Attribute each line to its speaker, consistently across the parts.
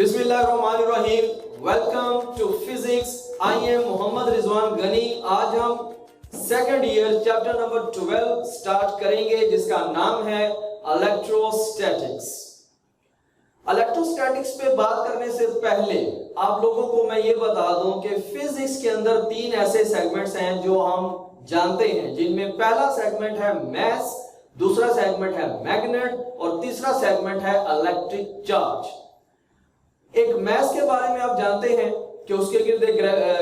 Speaker 1: बिस्मिल्लाहिर्रहमानिर्रहीम। Welcome to physics. I am Mohammad Rizwan Ghani. आज हम second year chapter number 12 start करेंगे जिसका नाम है इलेक्ट्रोस्टैटिक्स। इलेक्ट्रोस्टैटिक्स पे बात करने से पहले आप लोगों को मैं ये बता दूं कि फिजिक्स के अंदर तीन ऐसे सेगमेंट्स हैं जो हम जानते हैं, जिनमें पहला सेगमेंट है मैस, दूसरा सेगमेंट है मैग्नेट और तीसरा सेगमेंट है इलेक्ट्रिक चार्ज। एक मैस के बारे में आप जानते हैं कि उसके गिर्द एक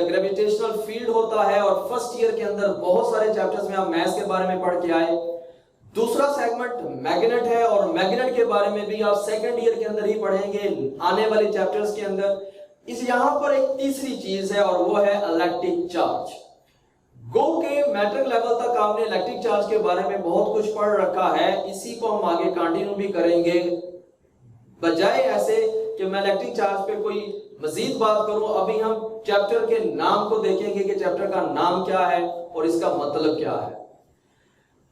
Speaker 1: ग्रेविटेशनल फील्ड होता है और फर्स्ट ईयर के अंदर बहुत सारे चैप्टर्स में आप मैस के बारे में पढ़ के आए। दूसरा सेगमेंट मैग्नेट है और मैग्नेट के बारे में भी आप सेकंड ईयर के अंदर ही पढ़ेंगे आने वाले चैप्टर्स के अंदर। इस यहां पर एक तीसरी चीज है और वो है इलेक्ट्रिक चार्ज। गो के मैट्रिक लेवल तक आपने इलेक्ट्रिक चार्ज के बारे में बहुत कुछ पढ़ रखा है, इसी को हम आगे कंटिन्यू भी करेंगे। बजाय ऐसे कि मैं इलेक्ट्रिक चार्ज पे कोई मजीद बात करूं, अभी हम चैप्टर के नाम को देखेंगे कि चैप्टर का नाम क्या है और इसका मतलब क्या है।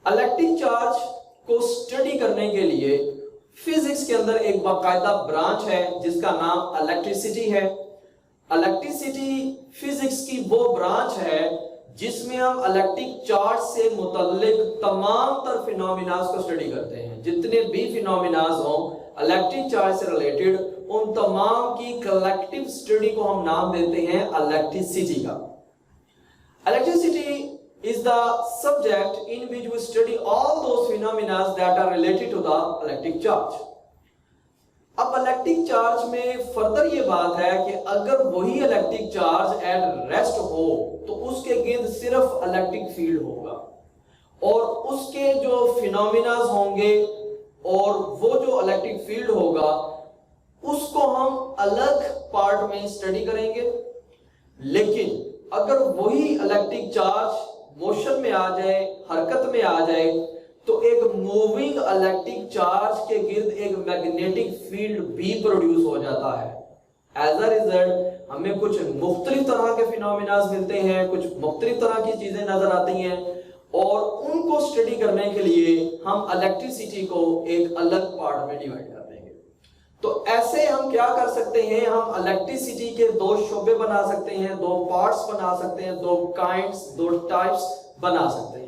Speaker 1: इलेक्ट्रिक चार्ज को स्टडी करने के लिए फिजिक्स के अंदर एक बाकायदा ब्रांच है जिसका नाम इलेक्ट्रिसिटी है। इलेक्ट्रिसिटी फिजिक्स की वो ब्रांच है जिसमें हम इलेक्ट्रिक चार्ज से मुतल्लिक तमाम तर फिनोमिनास को स्टडी करते हैं। जितने भी फिनोमिनास हों इलेक्ट्रिक चार्ज से रिलेटेड, उन तमाम की कलेक्टिव स्टडी को हम नाम देते हैं इलेक्ट्रिसिटी का। Electricity is the subject in which we study all those phenomena that are related to the electric charge. अब इलेक्ट्रिक चार्ज में फर्दर ये बात है कि अगर वही इलेक्ट्रिक चार्ज एट रेस्ट हो तो उसके गिर्द सिर्फ इलेक्ट्रिक फील्ड होगा और उसके जो फिनोमिनास होंगे और वो जो इलेक्ट्रिक फील्ड होगा उसको हम अलग पार्ट में स्टडी करेंगे। लेकिन अगर वही इलेक्ट्रिक चार्ज मोशन में आ जाए, हरकत में आ जाए, तो एक मूविंग इलेक्ट्रिक चार्ज के गिर्द एक मैग्नेटिक फील्ड भी प्रोड्यूस हो जाता है। एज अ रिजल्ट हमें कुछ मुख्तलिफ तरह के फिनोमिनास मिलते हैं, कुछ मुख्तलिफ तरह की चीजें नजर आती हैं और उनको स्टडी करने के लिए हम इलेक्ट्रिसिटी को एक अलग पार्ट में डिवाइड कर देंगे। तो ऐसे हम क्या कर सकते हैं, हम इलेक्ट्रिसिटी के दो शोबे बना सकते हैं, दो पार्ट्स बना सकते हैं, दो काइंड्स, दो टाइप्स बना सकते हैं।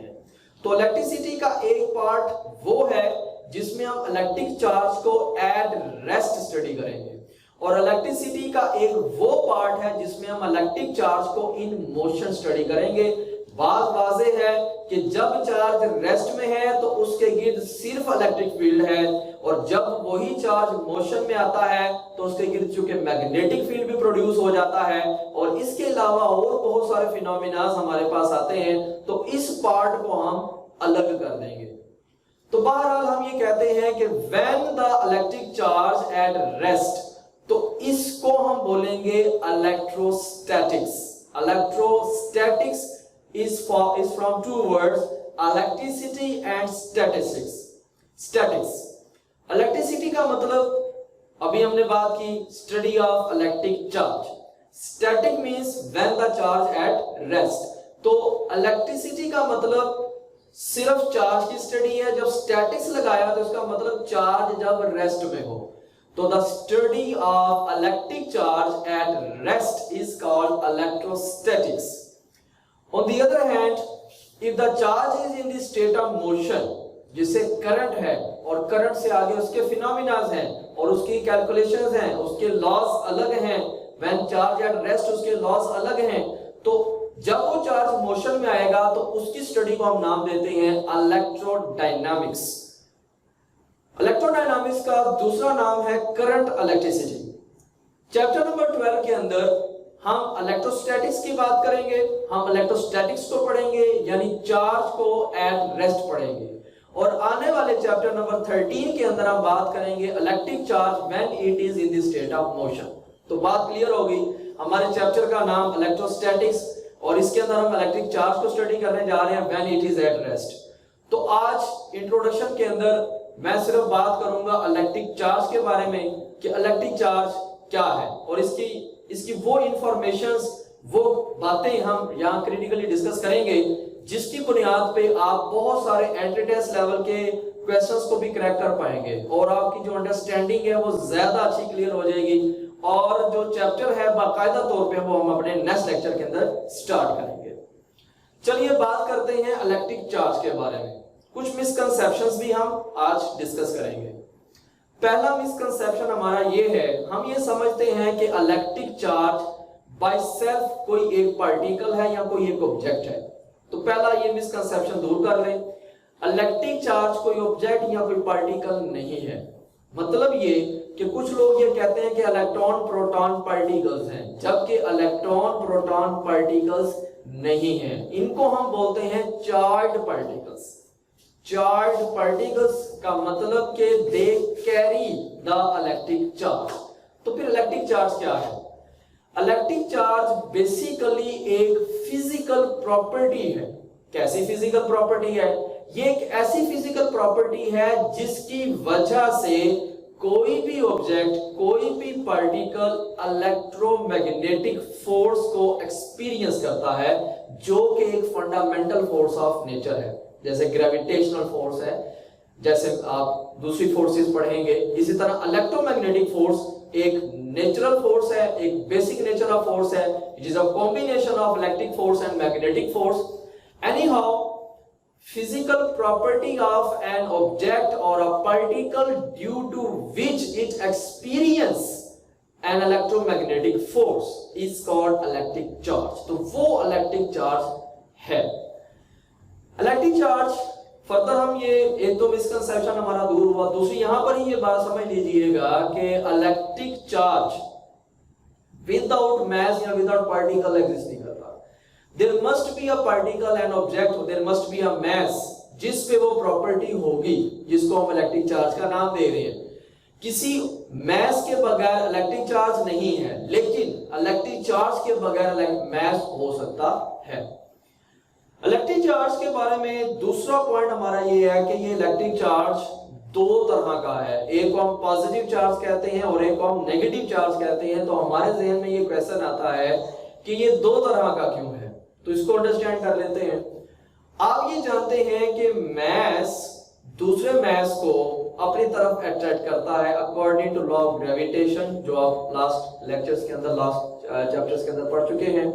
Speaker 1: तो इलेक्ट्रिसिटी का एक पार्ट वो है जिसमें हम इलेक्ट्रिक चार्ज को एट रेस्ट स्टडी करेंगे और इलेक्ट्रिसिटी का एक वो पार्ट है जिसमें हम इलेक्ट्रिक चार्ज को इन मोशन स्टडी करेंगे। बात वाज़ेह है कि जब चार्ज रेस्ट में है तो उसके गिर्द सिर्फ इलेक्ट्रिक फील्ड है और जब वही चार्ज मोशन में आता है तो उसके गिर्द चूंकि मैग्नेटिक फील्ड भी प्रोड्यूस हो जाता है और इसके अलावा और बहुत सारे फिनोमिनास हमारे पास आते हैं। तो इस पार्ट को हम अलग कर देंगे। तो बहरहाल हम ये कहते हैं कि when the electric charge at rest, तो इसको हम बोलेंगे electrostatics. Electrostatics is from two words, electricity and statistics. Statics, electricity का मतलब अभी हमने बात की study of electric charge. Static means when the charge at rest. तो इलेक्ट्रिसिटी का मतलब सिर्फ चार्ज की स्टडी है। जब स्टैटिक्स लगाया तो इसका मतलब चार्ज जब रेस्ट में हो। तो the study of electric charge at rest is called electrostatics. On the other hand, if the charge is in the state of motion, जिसे करंट है और करंट से आगे उसके फिनोमिनास हैं और उसकी कैलकुलेशंस हैं, उसके लॉस अलग हैं। When charge at rest उसके लॉस अलग हैं। तो जब वो चार्ज मोशन में आएगा तो उसकी स्टडी को हम नाम देते हैं इलेक्ट्रोडायनामिक्स। इलेक्ट्रोडायनामिक्स का दूसरा नाम है करंट इलेक्ट्रिसिटी। चैप्टर नंबर 12 के अंदर हम इलेक्ट्रोस्टैटिक्स की बात करेंगे, हम इलेक्ट्रोस्टैटिक्स को पढ़ेंगे यानी चार्ज को एट रेस्ट पढ़ेंगे और आने वाले चैप्टर नंबर 13 के अंदर हम बात करेंगे electric charge when it is in the state of motion. तो बात क्लियर होगी। हमारे चैप्टर का नाम इलेक्ट्रोस्टैटिक्स और इसके अंदर हम इलेक्ट्रिक चार्ज को स्टडी करने जा रहे हैं when it is at rest. तो आज इंट्रोडक्शन के अंदर मैं सिर्फ बात करूंगा इलेक्ट्रिक चार्ज के बारे में कि इलेक्ट्रिक चार्ज क्या है और इसकी वो इंफॉर्मेशंस, वो बातें हम यहाँ क्रिटिकली डिस्कस करेंगे जिसकी बुनियाद पे आप बहुत सारे एंट्री टेस्ट लेवल के क्वेश्चंस को भी क्रैक कर पाएंगे और आपकी जो अंडरस्टैंडिंग है वो ज्यादा अच्छी क्लियर हो जाएगी और जो चैप्टर है बाकायदा तौर पे वो हम अपने नेक्स्ट लेक्चर के अंदर स्टार्ट करेंगे। चलिए बात करते हैं इलेक्ट्रिक चार्ज के बारे में। कुछ मिसकंसेप्शंस भी हम आज डिस्कस करेंगे। पहला मिसकंसेप्शन हमारा ये है, हम ये समझते हैं कि इलेक्ट्रिक चार्ज बाय सेल्फ कोई एक पार्टिकल है या कोई एक ऑब्जेक्ट है। तो पहला ये मिसकंसेप्शन दूर कर लें, इलेक्ट्रिक चार्ज कोई ऑब्जेक्ट या कोई पार्टिकल नहीं है। मतलब ये कि कुछ लोग ये कहते हैं कि इलेक्ट्रॉन प्रोटॉन पार्टिकल्स हैं, जबकि इलेक्ट्रॉन प्रोटॉन पार्टिकल्स नहीं है। इनको हम बोलते हैं चार्ज्ड पार्टिकल्स। चार्ज्ड पार्टिकल्स का मतलब कि they carry the electric charge. तो फिर इलेक्ट्रिक चार्ज क्या है? इलेक्ट्रिक चार्ज बेसिकली एक फिजिकल प्रॉपर्टी है। कैसी फिजिकल प्रॉपर्टी है? ये एक ऐसी फिजिकल प्रॉपर्टी है जिसकी वजह से कोई भी ऑब्जेक्ट, कोई भी पार्टिकल इलेक्ट्रोमैग्नेटिक फोर्स को एक्सपीरियंस करता है, जो कि एक फंडामेंटल फोर्स ऑफ नेचर है। जैसे ग्रेविटेशनल फोर्स है, जैसे आप दूसरी फोर्सेस पढ़ेंगे, इसी तरह इलेक्ट्रोमैग्नेटिक फोर्स एक नेचुरल फोर्स है, एक बेसिक नेचर ऑफ फोर्स है। It is a combination of electric force and magnetic force. Anyhow, physical property of an object or a particle due to which it experience an electromagnetic force is called electric charge। तो वो electric charge है। electric charge further हम ये एक तो misconception हमारा दूर हुआ। दूसरी यहां पर ही ये बात समझ लीजिएगा कि इलेक्ट्रिक चार्ज विदाउट मास या विदाउट पार्टिकल एग्जिस्ट नहीं करता। There must be a particle and object, there must be a mass जिस पे वो प्रॉपर्टी होगी, जिसको हम इलेक्ट्रिक चार्ज का नाम दे रहे हैं। किसी मास के बगैर इलेक्ट्रिक चार्ज नहीं है, लेकिन इलेक्ट्रिक चार्ज के बगैर मास हो सकता है। इलेक्ट्रिक चार्ज के बारे में दूसरा पॉइंट हमारा ये है कि ये इलेक्ट्रिक चार्ज दो तरह का है। एक को हम पॉजिटिव चार्ज कहते हैं और एक को हम नेगेटिव चार्ज कहते हैं। तो हमारे जहन में ये क्वेश्चन आता है कि ये दो तरह का क्यों है, तो इसको अंडरस्टैंड कर लेते हैं। आप ये जानते हैं कि मैस दूसरे मैस को अपनी तरफ अट्रैक्ट करता है according to law of gravitation, जो आप लास्ट लेक्चर्स के अंदर, लास्ट चैप्टर्स के अंदर पढ़ चुके हैं।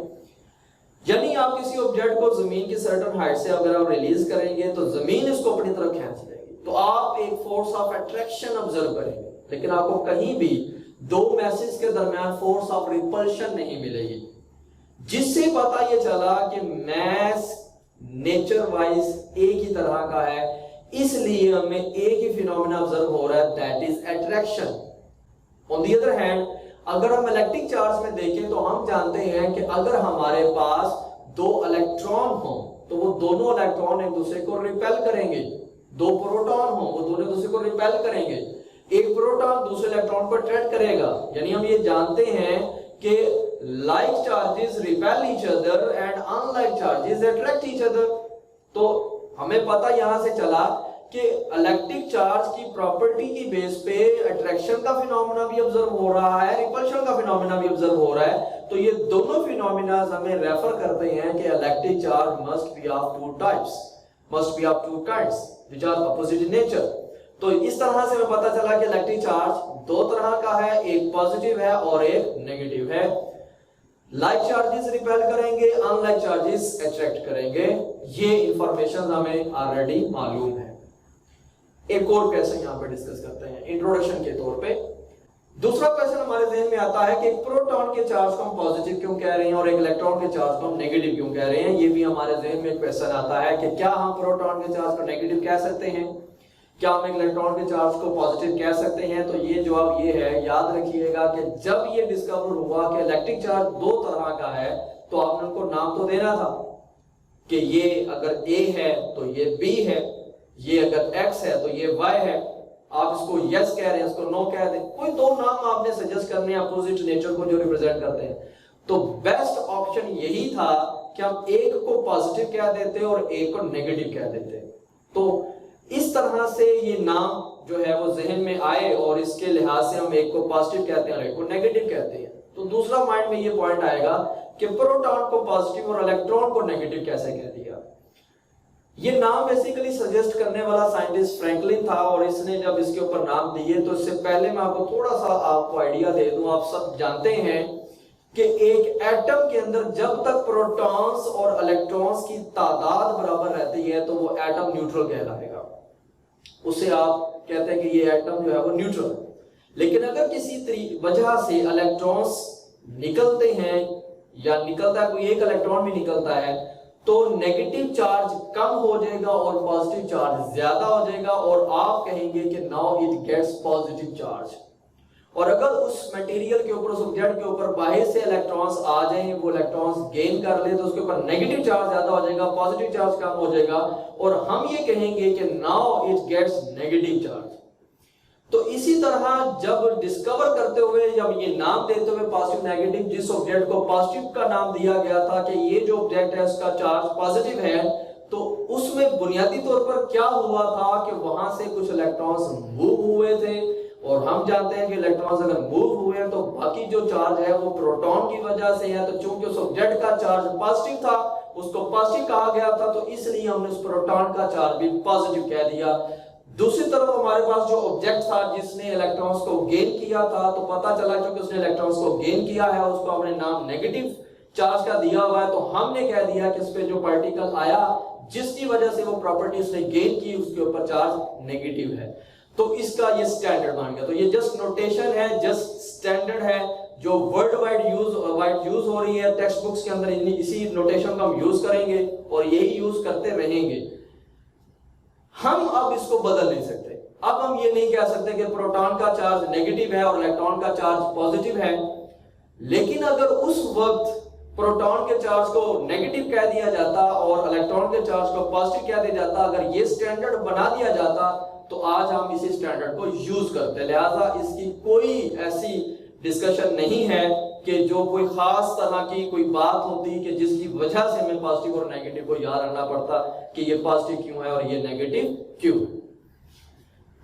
Speaker 1: यानी आप किसी ऑब्जेक्ट को जमीन की सर्टेन हाइट से अगर आप रिलीज करेंगे तो जमीन इसको अपनी तरफ खींच लेगी। तो आप एक फोर्स ऑफ अट्रैक्शन ऑब्जर्व करेंगे, लेकिन आपको कहीं भी दो मैसेज के दरमियान फोर्स ऑफ रिपल्शन नहीं मिलेगी। जिससे पता ये चला कि मैस नेचर वाइज एक ही तरह का है, इसलिए हमें एक ही फिनोमेना ऑब्जर्व हो रहा है, that is attraction. On the other hand, अगर हम इलेक्ट्रिक चार्ज में देखें तो हम जानते हैं कि अगर हमारे पास दो इलेक्ट्रॉन हो तो वो दोनों इलेक्ट्रॉन एक दूसरे को रिपेल करेंगे। दो प्रोटॉन हो वो दोनों एक दूसरे को रिपेल करेंगे। एक प्रोटॉन दूसरे इलेक्ट्रॉन को अट्रैक्ट करेगा। यानी हम ये जानते हैं कि like charges repel each other and unlike charges attract each other। तो हमें पता यहां से चला कि इलेक्ट्रिक चार्ज की प्रॉपर्टी की बेस पे अट्रैक्शन का फिनोमेना भी ऑब्जर्व हो रहा है, रिपल्शन का फिनोमेना भी ऑब्जर्व हो रहा है। तो ये दोनों फिनोमेना हमें रेफर करते हैं कि electric charge must be of two types, must be of two kinds which are opposite in nature. तो इस तरह से हमें पता चला कि इलेक्ट्रिक चार्ज दो तरह का है, एक पॉजिटिव है और एक नेगेटिव है। लाइक चार्जेस रिपेल करेंगे, अनलाइक चार्जेस अट्रैक्ट करेंगे। ये इंफॉर्मेशन हमें ऑलरेडी मालूम है। एक और क्वेश्चन यहां पे डिस्कस करते हैं इंट्रोडक्शन के तौर पे। दूसरा क्वेश्चन हमारे जहन में आता है कि एक प्रोटॉन के चार्ज को हम पॉजिटिव क्यों कह रहे हैं और एक इलेक्ट्रॉन के चार्ज को हम नेगेटिव क्यों कह रहे हैं। ये भी हमारे जहन में क्वेश्चन आता है कि क्या हम प्रोटॉन के चार्ज को नेगेटिव कह सकते हैं, क्या हम एक इलेक्ट्रॉन के चार्ज को पॉजिटिव कह सकते हैं। तो ये जवाब ये है, याद रखिएगा कि जब ये डिस्कवर हुआ कि इलेक्ट्रिक चार्ज दो तरह का है तो आपने उनको नाम तो देना था कि ये अगर A है तो ये B है, ये अगर X है तो ये Y है। आप इसको यस कह रहे हैं, इसको नो कह दें, कोई दो नाम आपने सजेस्ट करने हैं अपोजिट नेचर को जो रिप्रेजेंट करते हैं। तो बेस्ट ऑप्शन यही था कि हम एक को पॉजिटिव कह देते और एक को नेगेटिव कह देते। तो इस तरह से ये नाम जो है वो जहन में आए और इसके लिहाज से हम एक को पॉजिटिव कहते हैं और एक को नेगेटिव कहते हैं। तो दूसरा माइंड में ये पॉइंट आएगा कि प्रोटॉन को पॉजिटिव और इलेक्ट्रॉन को नेगेटिव कैसे कह दिया। ये नाम बेसिकली सजेस्ट करने वाला साइंटिस्ट फ्रैंकलिन था, और इसने जब इसके ऊपर नाम दिए तो इससे पहले मैं आपको थोड़ा सा आपको आइडिया दे दूं। आप सब जानते हैं कि एक एटम के अंदर जब तक प्रोटॉन्स और इलेक्ट्रॉन्स की तादाद बराबर रहती है तो वो एटम न्यूट्रल कहलाएगा। उसे आप कहते हैं कि ये एटम जो है वो न्यूट्रल है। लेकिन अगर किसी वजह से इलेक्ट्रॉन्स निकलते हैं या निकलता है कोई एक इलेक्ट्रॉन भी निकलता है तो नेगेटिव चार्ज कम हो जाएगा और पॉजिटिव चार्ज ज्यादा हो जाएगा, और आप कहेंगे कि now it gets positive charge. और अगर उस मटेरियल के ऊपर, उस ऑब्जेक्ट के ऊपर बाहर से इलेक्ट्रॉन्स आ जाएं, वो इलेक्ट्रॉन्स गेन कर ले तो उसके ऊपर नेगेटिव चार्ज ज्यादा हो जाएगा, पॉजिटिव चार्ज कम हो जाएगा, और हम ये कहेंगे कि now it gets negative charge. तो इसी तरह जब डिस्कवर करते हुए, जब ये नाम देते हुए पॉजिटिव नेगेटिव, जिस ऑब्जेक्ट को पॉजिटिव का नाम दिया गया था कि ये जो ऑब्जेक्ट है उसका चार्ज पॉजिटिव है, तो उसमें बुनियादी तौर पर क्या हुआ था कि वहां से कुछ इलेक्ट्रॉन्स मूव हुए थे, और हम जानते हैं कि इलेक्ट्रॉन्स अगर मूव हुए तो बाकी जो चार्ज है वो प्रोटॉन की वजह से है। तो चूंकि उस ऑब्जेक्ट का चार्ज पॉजिटिव था, उसको पॉजिटिव कहा गया था, तो इसलिए हमने उस प्रोटॉन का चार्ज भी पॉजिटिव कह दिया। दूसरी तरफ हमारे पास जो ऑब्जेक्ट था जिसने इलेक्ट्रॉन्स को गेन किया था, तो पता चला क्योंकि उसने इलेक्ट्रॉन्स को गेन किया है, उसको अपने नाम नेगेटिव चार्ज का दिया हुआ है, तो हमने कह दिया कि इस पे जो पार्टिकल आया जिसकी वजह से वो प्रॉपर्टी उसने गेन की, उसके ऊपर चार्ज नेगेटिव है। तो इसका ये स्टैंडर्ड मान गया। तो ये जस्ट नोटेशन है, जस्ट स्टैंडर्ड है जो वर्ल्ड वाइड यूज हो रही है टेक्स्ट बुक्स के अंदर। इसी नोटेशन का हम यूज करेंगे और यही यूज करते रहेंगे। हम अब इसको बदल नहीं सकते। अब हम ये नहीं कह सकते कि प्रोटॉन का चार्ज नेगेटिव है और इलेक्ट्रॉन का चार्ज पॉजिटिव है। लेकिन अगर उस वक्त प्रोटॉन के चार्ज को नेगेटिव कह दिया जाता और इलेक्ट्रॉन के चार्ज को पॉजिटिव कह दिया जाता, अगर ये स्टैंडर्ड बना दिया जाता, तो आज हम इसी स्टैंडर्ड को यूज करते। लिहाजा इसकी कोई ऐसी डिस्कशन नहीं है कि जो कोई खास तरह की कोई बात होती कि जिसकी वजह से हमें पॉजिटिव और नेगेटिव को याद रखना पड़ता कि ये पॉजिटिव क्यों है और ये नेगेटिव क्यों।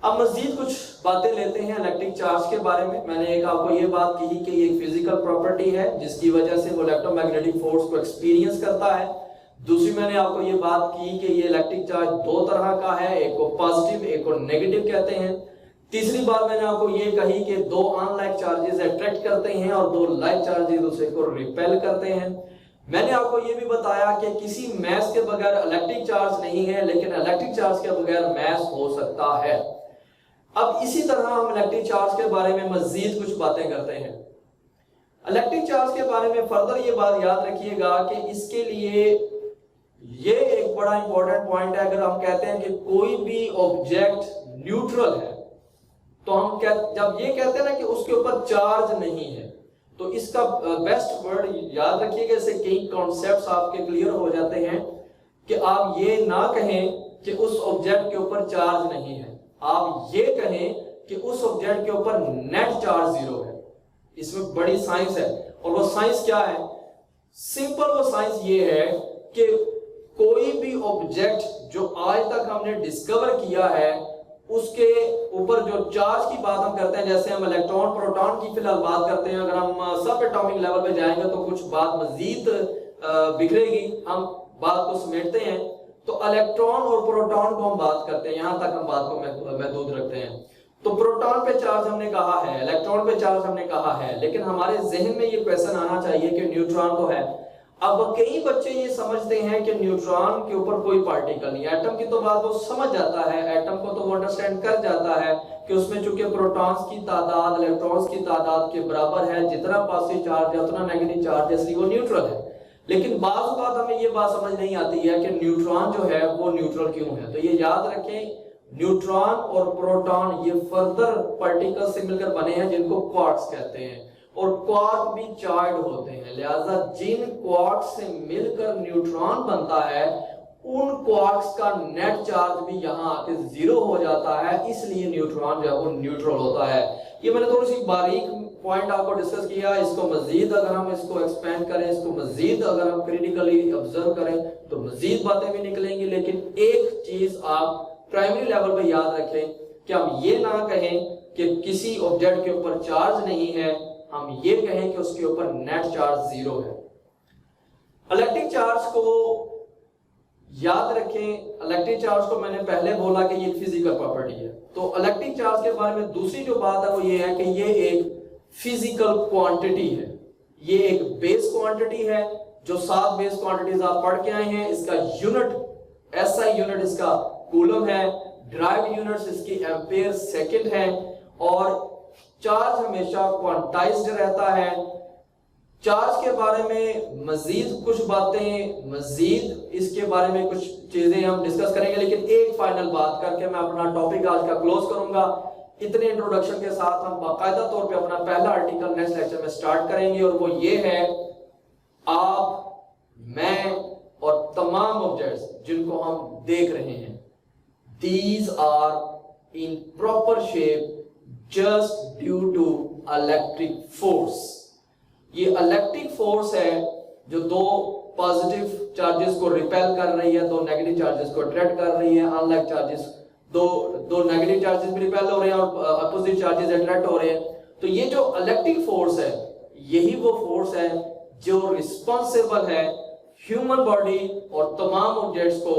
Speaker 1: अब मजीद कुछ बातें लेते हैं इलेक्ट्रिक चार्ज के बारे में। मैंने एक आपको ये बात कही कि ये एक फिजिकल प्रॉपर्टी है जिसकी वजह से वो इलेक्ट्रोमैग्नेटिक फोर्स को एक्सपीरियंस करता है। दूसरी मैंने आपको ये बात की कि ये इलेक्ट्रिक चार्ज दो तरह का है, एक को पॉजिटिव एक को नेगेटिव कहते हैं। तीसरी बात मैंने आपको ये कही कि दो अनलाइक चार्जेस अट्रैक्ट करते हैं और दो लाइक चार्जेस दूसरे को रिपेल करते हैं। मैंने आपको ये भी बताया कि किसी मैस के बगैर इलेक्ट्रिक चार्ज नहीं है, लेकिन इलेक्ट्रिक चार्ज के बगैर मैस हो सकता है। अब इसी तरह हम इलेक्ट्रिक चार्ज के बारे में मजीद कुछ बातें करते हैं। इलेक्ट्रिक चार्ज के बारे में फर्दर ये बात याद रखिएगा कि इसके लिए ये एक बड़ा इंपॉर्टेंट पॉइंट है। अगर हम कहते हैं कि कोई भी ऑब्जेक्ट न्यूट्रल है, तो हम जब ये कहते हैं ना कि उसके ऊपर चार्ज नहीं है, तो इसका बेस्ट वर्ड याद रखिएगा। इससे कई कॉन्सेप्ट्स आपके क्लियर हो जाते हैं कि आप ये ना कहें कि उस ऑब्जेक्ट के ऊपर चार्ज नहीं है, आप ये कहें कि उस ऑब्जेक्ट के ऊपर नेट चार्ज जीरो है। इसमें बड़ी साइंस है, और वो साइंस क्या है? सिंपल वो साइंस ये है कि कोई भी ऑब्जेक्ट जो आज तक हमने डिस्कवर किया है उसके ऊपर जो चार्ज की बात हम करते हैं, जैसे हम इलेक्ट्रॉन प्रोटॉन की फिलहाल बात करते हैं, अगर हम सब एटॉमिक लेवल पे जाएंगे तो कुछ बात मजीद बिखरेगी, हम बात को समेटते हैं। तो इलेक्ट्रॉन और प्रोटॉन को हम बात करते हैं, यहां तक हम बात को महदूद रखते हैं। तो प्रोटॉन पे चार्ज हमने कहा है, इलेक्ट्रॉन पे चार्ज हमने कहा है, लेकिन हमारे जहन में ये क्वेश्चन आना चाहिए कि न्यूट्रॉन तो है। अब कई बच्चे ये समझते हैं कि न्यूट्रॉन के ऊपर कोई पार्टिकल नहीं। एटम की तो बात वो समझ जाता है, एटम को तो वो अंडरस्टैंड कर जाता है कि उसमें चूंकि प्रोटॉन्स की तादाद इलेक्ट्रॉन्स की तादाद के बराबर है, जितना पॉजिटिव चार्ज है उतना नेगेटिव चार्ज है, इसलिए वो न्यूट्रल है। लेकिन बात हमें ये बात समझ नहीं आती है कि न्यूट्रॉन जो है वो न्यूट्रल क्यों है। तो ये याद रखें, न्यूट्रॉन और प्रोटॉन ये फर्दर पार्टिकल से मिलकर बने हैं जिनको क्वार्क्स कहते हैं, और क्वार्क भी चार्ज होते हैं। लिहाजा जिन क्वार्क्स से मिलकर न्यूट्रॉन बनता है उन क्वार्क्स का नेट चार्ज भी यहाँ आके जीरो हो जाता है, इसलिए न्यूट्रॉन जो है वो न्यूट्रल होता है। ये मैंने थोड़ी सी बारीक पॉइंट आपको डिस्कस किया। इसको मजीद अगर हम इसको एक्सपेंड करें, इसको मजीद अगर हम क्रिटिकली ऑब्जर्व करें तो मजीद बातें भी निकलेंगी। लेकिन एक चीज आप प्राइमरी लेवल पे याद रखें कि हम ये ना कहें कि किसी ऑब्जेक्ट के ऊपर चार्ज नहीं है, हम ये कहें कि उसके ऊपर नेट चार्ज जीरो है। इलेक्ट्रिक चार्ज को याद रखें इलेक्ट्रिक चार्ज को मैंने पहले बोला कि ये फिजिकल प्रॉपर्टी है। तो इलेक्ट्रिक चार्ज के बारे में दूसरी जो बात है वो ये है कि ये एक फिजिकल क्वांटिटी है, ये एक बेस क्वांटिटी है। जो 7 बेस क्वांटिटीज आप पढ़ के आए हैं, इसका यूनिट एसआई यूनिट इसका कूलम है, ड्राइव यूनिट्स इसकी एम्पेयर सेकंड है, और चार्ज हमेशा क्वांटाइज्ड रहता है। चार्ज के बारे में मजीद कुछ बातें, मजीद इसके बारे में कुछ चीजें हम डिस्कस करेंगे, लेकिन एक फाइनल बात करके मैं अपना टॉपिक आज का क्लोज करूंगा। इतने इंट्रोडक्शन के साथ हम बाकायदा तौर पे अपना पहला आर्टिकल नेक्स्ट लेक्चर में स्टार्ट करेंगे, और वो ये है, आप, मैं और तमाम ऑब्जेक्ट्स जिनको हम देख रहे हैं, these are in proper shape just due to electric force। ये इलेक्ट्रिक फोर्स है जो दो पॉजिटिव चार्जेस को रिपेल कर रही है, दो नेगेटिव चार्जेस को अट्रैक्ट कर रही है। अनलाइक चार्जेस, दो नेगेटिव चार्जेस भी रिपेल हो रहे हैं और अपोजिट चार्जेस अट्रैक्ट हो रहे हैं। तो ये जो इलेक्ट्रिक फोर्स है, यही वो फोर्स है जो रिस्पॉन्सिबल है ह्यूमन बॉडी और तमाम ऑब्जेक्ट्स को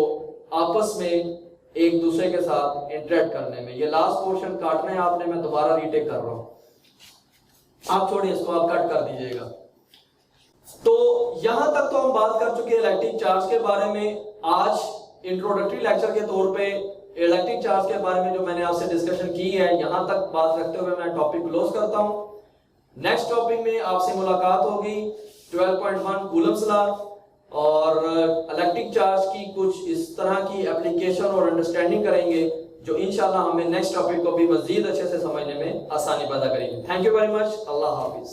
Speaker 1: आपस में एक दूसरे के साथ इंटरेक्ट करने में। ये लास्ट पोर्शन काटना है आपने, मैं दोबारा रीटेक कर रहा हूं, आप छोड़िए इसको, आप कट कर दीजिएगा। तो यहां तक तो हम बात कर चुके हैं इलेक्ट्रिक चार्ज के बारे में। आज इंट्रोडक्टरी लेक्चर के तौर पे इलेक्ट्रिक चार्ज के बारे में जो मैंने आपसे डिस्कशन की है, यहां तक बात रखते हुए मैं टॉपिक क्लोज करता हूं। नेक्स्ट टॉपिक में आपसे मुलाकात होगी 12.1 कूलम्स लॉ और इलेक्ट्रिक चार्ज की कुछ इस तरह की एप्लीकेशन और अंडरस्टैंडिंग करेंगे जो इंशाल्लाह हमें नेक्स्ट टॉपिक को भी मजीद अच्छे से समझने में आसानी पैदा करेगी। Thank you very much. Allah Hafiz.